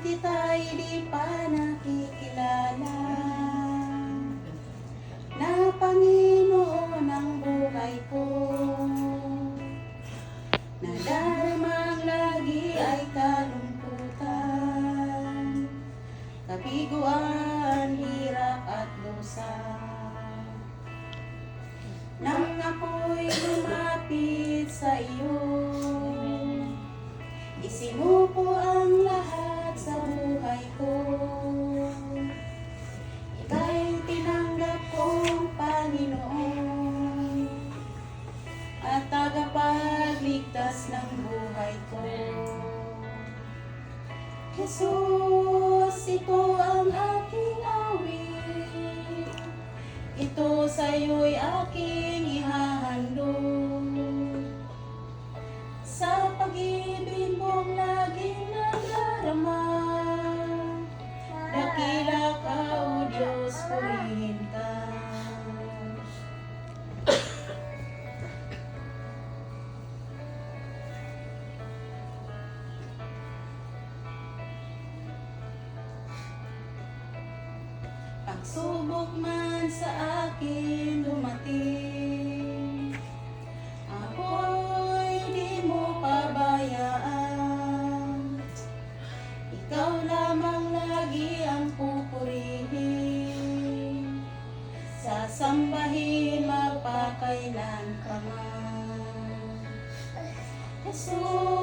kita'y di pa nakikilala, na Panginoon ang buhay ko. Nadarama lagi ay kalungkutan, kabiguan, hirap at lusa. Nang ako'y lumapit sa iyo, isinuko ang lahat sa buhay ko. Ika'y tinanggap kong Panginoon at tagapagligtas ng buhay ko. Jesus, ito ang aking awit, ito sa'yo'y aking ihahandog. Sa pag-ibig mong laging nadarama, dakila ka, O Diyos, purihin ka. Pagsubok man sa akin dumating, ako'y di mo pabayaan. Ikaw lamang lagi ang pupurihin, sasambahin magpakailan pa man. Jesus,